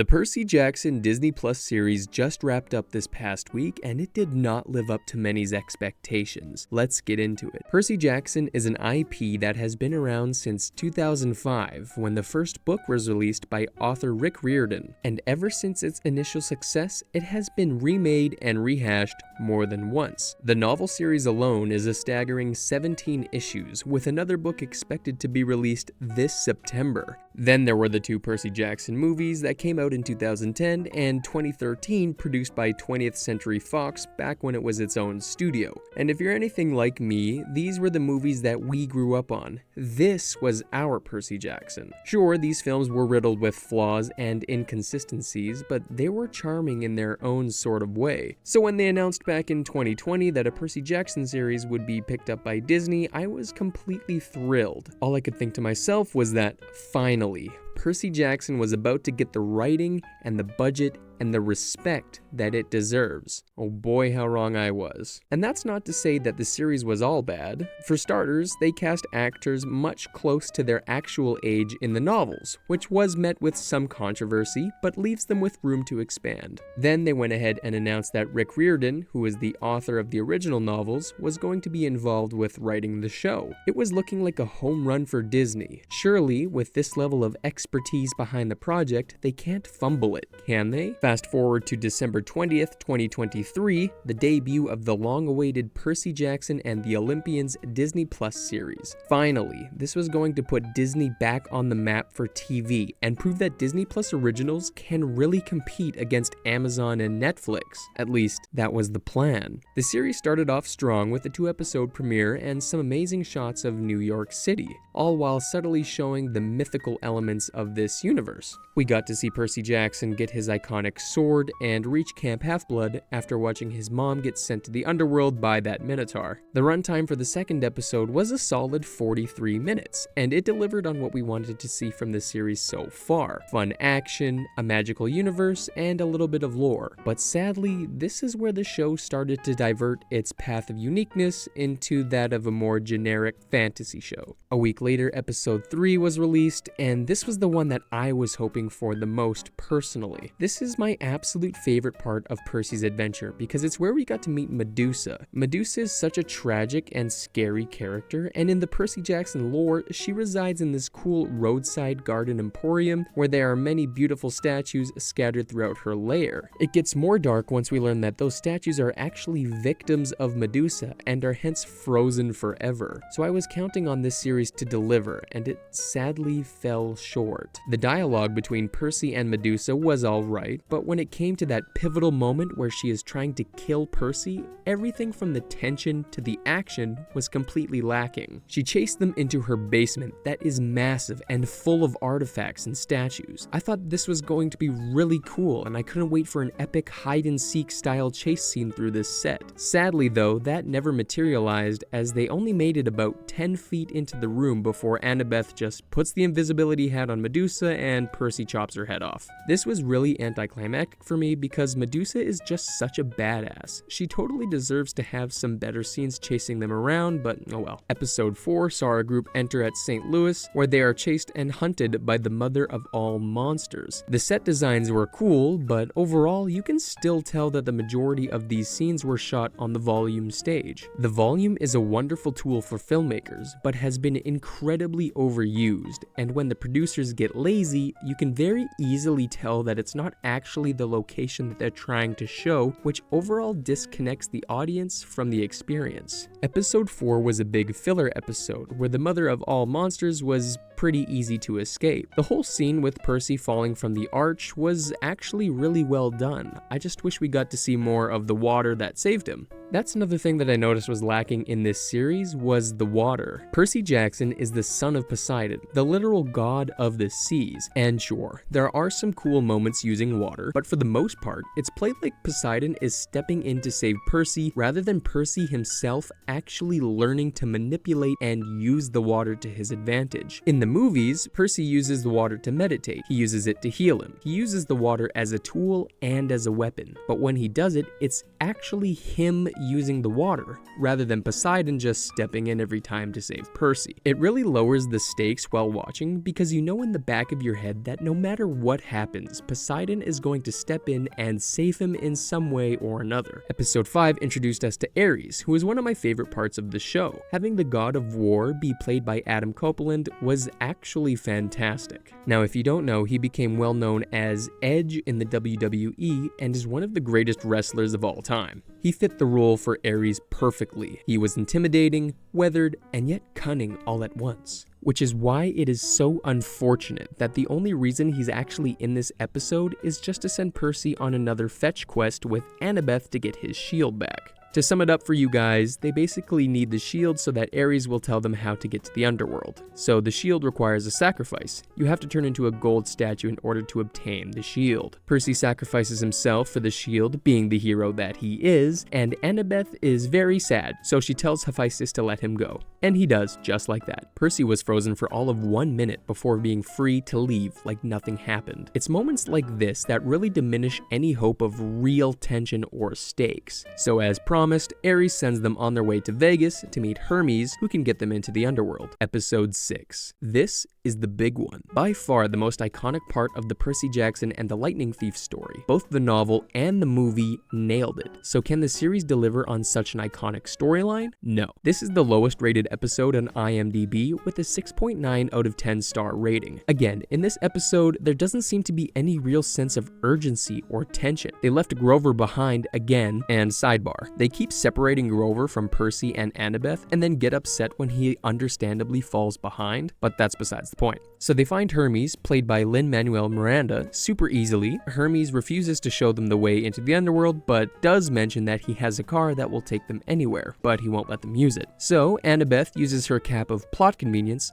The Percy Jackson Disney Plus series just wrapped up this past week, and it did not live up to many's expectations. Let's get into it. Percy Jackson is an IP that has been around since 2005, when the first book was released by author Rick Riordan, and ever since its initial success, it has been remade and rehashed more than once. The novel series alone is a staggering 17 issues, with another book expected to be released this September. Then there were the two Percy Jackson movies that came out in 2010 and 2013, produced by 20th Century Fox back when it was its own studio. And if you're anything like me, these were the movies that we grew up on. This was our Percy Jackson. Sure, these films were riddled with flaws and inconsistencies, but they were charming in their own sort of way. So when they announced back in 2020 that a Percy Jackson series would be picked up by Disney, I was completely thrilled. All I could think to myself was that, finally, Percy Jackson was about to get the writing and the budget and the respect that it deserves. Oh boy, how wrong I was. And that's not to say that the series was all bad. For starters, they cast actors much close to their actual age in the novels, which was met with some controversy, but leaves them with room to expand. Then they went ahead and announced that Rick Riordan, who is the author of the original novels, was going to be involved with writing the show. It was looking like a home run for Disney. Surely, with this level of expertise behind the project, they can't fumble it, can they? Fast forward to December 20th, 2023, the debut of the long-awaited Percy Jackson and the Olympians Disney Plus series. Finally, this was going to put Disney back on the map for TV and prove that Disney Plus originals can really compete against Amazon and Netflix. At least, that was the plan. The series started off strong with a 2-episode premiere and some amazing shots of New York City, all while subtly showing the mythical elements of this universe. We got to see Percy Jackson get his iconic sword and reach Camp Half-Blood after watching his mom get sent to the underworld by that Minotaur. The runtime for the second episode was a solid 43 minutes, and it delivered on what we wanted to see from the series so far. Fun action, a magical universe, and a little bit of lore. But sadly, this is where the show started to divert its path of uniqueness into that of a more generic fantasy show. A week later, episode 3 was released, and this was the one that I was hoping for the most personally. This is my absolute favorite part of Percy's adventure because it's where we got to meet Medusa. Medusa is such a tragic and scary character, and in the Percy Jackson lore, she resides in this cool roadside garden emporium where there are many beautiful statues scattered throughout her lair. It gets more dark once we learn that those statues are actually victims of Medusa and are hence frozen forever. So I was counting on this series to deliver, and it sadly fell short. The dialogue between Percy and Medusa was alright, but when it came to that pivotal moment where she is trying to kill Percy, everything from the tension to the action was completely lacking. She chased them into her basement that is massive and full of artifacts and statues. I thought this was going to be really cool, and I couldn't wait for an epic hide-and-seek style chase scene through this set. Sadly though, that never materialized as they only made it about 10 feet into the room before Annabeth just puts the invisibility hat on Medusa and Percy chops her head off. This was really anticlimactic for me because Medusa is just such a badass. She totally deserves to have some better scenes chasing them around, but oh well. Episode 4 saw our group enter at St. Louis, where they are chased and hunted by the mother of all monsters. The set designs were cool, but overall you can still tell that the majority of these scenes were shot on the volume stage. The volume is a wonderful tool for filmmakers, but has been incredibly overused, and when the producers get lazy, you can very easily tell that it's not actually the location that they're trying to show, which overall disconnects the audience from the experience. Episode 4 was a big filler episode, where the mother of all monsters was pretty easy to escape. The whole scene with Percy falling from the arch was actually really well done. I just wish we got to see more of the water that saved him. That's another thing that I noticed was lacking in this series was the water. Percy Jackson is the son of Poseidon, the literal god of the seas, and sure, there are some cool moments using water, but for the most part, it's played like Poseidon is stepping in to save Percy rather than Percy himself actually learning to manipulate and use the water to his advantage. In the movies, Percy uses the water to meditate. He uses it to heal him. He uses the water as a tool and as a weapon, but when he does it, it's actually him using the water, rather than Poseidon just stepping in every time to save Percy. It really lowers the stakes while watching because you know in the back of your head that no matter what happens, Poseidon is going to step in and save him in some way or another. Episode 5 introduced us to Ares, who is one of my favorite parts of the show. Having the god of war be played by Adam Copeland was actually fantastic. Now, if you don't know, he became well known as Edge in the WWE and is one of the greatest wrestlers of all time. He fit the role for Ares perfectly. He was intimidating, weathered, and yet cunning all at once. Which is why it is so unfortunate that the only reason he's actually in this episode is just to send Percy on another fetch quest with Annabeth to get his shield back. To sum it up for you guys, they basically need the shield so that Ares will tell them how to get to the underworld. So the shield requires a sacrifice. You have to turn into a gold statue in order to obtain the shield. Percy sacrifices himself for the shield, being the hero that he is, and Annabeth is very sad, so she tells Hephaestus to let him go. And he does, just like that. Percy was frozen for all of 1 minute before being free to leave like nothing happened. It's moments like this that really diminish any hope of real tension or stakes. So as promised, Ares sends them on their way to Vegas to meet Hermes, who can get them into the underworld. Episode 6. This is the big one. By far the most iconic part of the Percy Jackson and the Lightning Thief story. Both the novel and the movie nailed it. So can the series deliver on such an iconic storyline? No. This is the lowest rated episode on IMDb with a 6.9 out of 10 star rating. Again, in this episode, there doesn't seem to be any real sense of urgency or tension. They left Grover behind again, and sidebar, they keep separating Grover from Percy and Annabeth and then get upset when he understandably falls behind, but that's besides the point. So they find Hermes, played by Lin-Manuel Miranda, super easily. Hermes refuses to show them the way into the underworld, but does mention that he has a car that will take them anywhere, but he won't let them use it. So Annabeth uses her cap of plot convenience,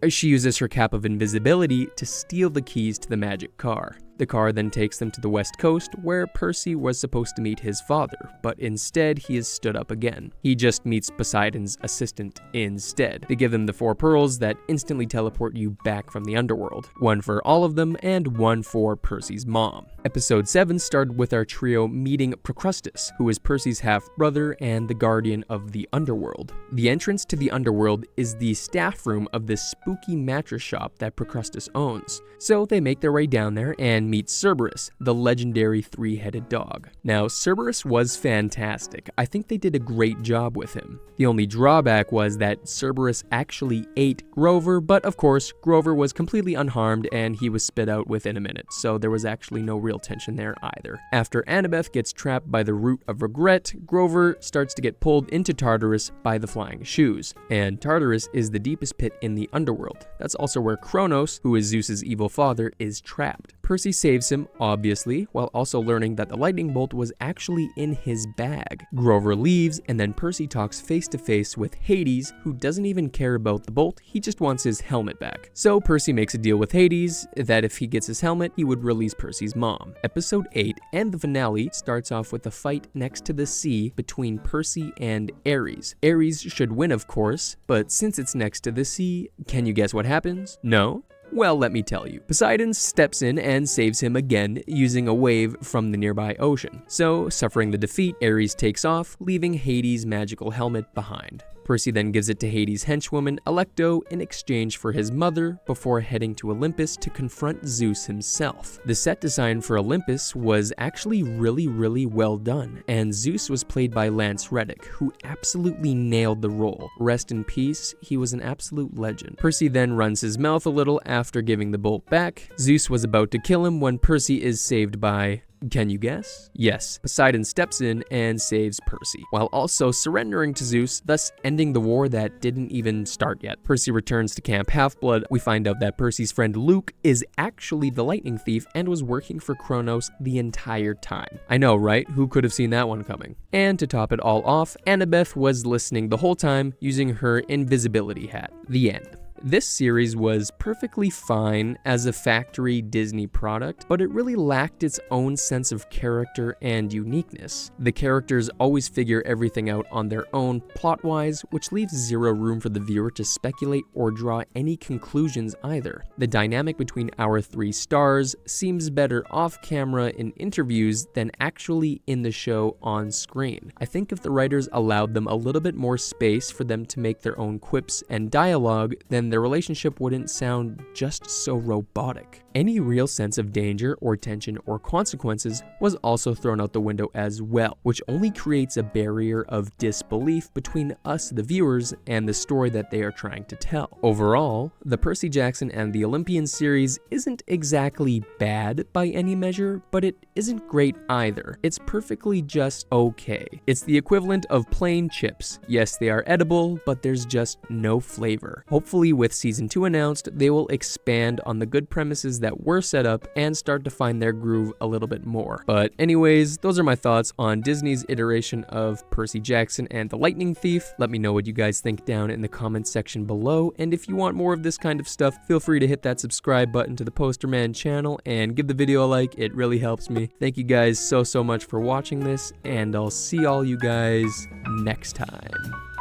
she uses her cap of invisibility to steal the keys to the magic car. The car then takes them to the West Coast, where Percy was supposed to meet his father, but instead he is stood up again. He just meets Poseidon's assistant instead. They give them the 4 pearls that instantly teleport you back from the underworld. 1 for all of them, and 1 for Percy's mom. Episode 7 started with our trio meeting Procrustes, who is Percy's half-brother and the guardian of the underworld. The entrance to the underworld is the staff room of this spooky mattress shop that Procrustes owns. So they make their way down there and meet Cerberus, the legendary 3-headed dog. Now, Cerberus was fantastic. I think they did a great job with him. The only drawback was that Cerberus actually ate Grover, but of course, Grover was completely unharmed and he was spit out within a minute, so there was actually no real tension there either. After Annabeth gets trapped by the root of regret, Grover starts to get pulled into Tartarus by the flying shoes. And Tartarus is the deepest pit in the underworld. That's also where Kronos, who is Zeus's evil father, is trapped. Percy saves him, obviously, while also learning that the lightning bolt was actually in his bag. Grover leaves, and then Percy talks face to face with Hades, who doesn't even care about the bolt, he just wants his helmet back. So Percy makes a deal with Hades that if he gets his helmet, he would release Percy's mom. Episode 8 and the finale starts off with a fight next to the sea between Percy and Ares. Ares should win, of course, but since it's next to the sea, can you guess what happens? No? Well, let me tell you. Poseidon steps in and saves him again using a wave from the nearby ocean. So, suffering the defeat, Ares takes off, leaving Hades' magical helmet behind. Percy then gives it to Hades' henchwoman, Alecto, in exchange for his mother, before heading to Olympus to confront Zeus himself. The set design for Olympus was actually really well done, and Zeus was played by Lance Reddick, who absolutely nailed the role. Rest in peace, he was an absolute legend. Percy then runs his mouth a little after giving the bolt back. Zeus was about to kill him when Percy is saved by... Can you guess? Yes, Poseidon steps in and saves Percy, while also surrendering to Zeus, thus ending the war that didn't even start yet. Percy returns to Camp Half-Blood. We find out that Percy's friend Luke is actually the lightning thief and was working for Kronos the entire time. I know, right? Who could have seen that one coming? And to top it all off, Annabeth was listening the whole time using her invisibility hat. The end. This series was perfectly fine as a factory Disney product, but it really lacked its own sense of character and uniqueness. The characters always figure everything out on their own plot-wise, which leaves zero room for the viewer to speculate or draw any conclusions either. The dynamic between our three stars seems better off-camera in interviews than actually in the show on screen. I think if the writers allowed them a little bit more space for them to make their own quips and dialogue, then their relationship wouldn't sound just so robotic. Any real sense of danger or tension or consequences was also thrown out the window as well, which only creates a barrier of disbelief between us, the viewers, and the story that they are trying to tell. Overall, the Percy Jackson and the Olympians series isn't exactly bad by any measure, but it isn't great either. It's perfectly just okay. It's the equivalent of plain chips. Yes, they are edible, but there's just no flavor. Hopefully, with season 2 announced, they will expand on the good premises that were set up and start to find their groove a little bit more. But anyways, those are my thoughts on Disney's iteration of Percy Jackson and the Lightning Thief. Let me know what you guys think down in the comments section below, and if you want more of this kind of stuff, feel free to hit that subscribe button to the Posterman channel and give the video a like. It really helps me. Thank you guys so much for watching this, and I'll see all you guys next time.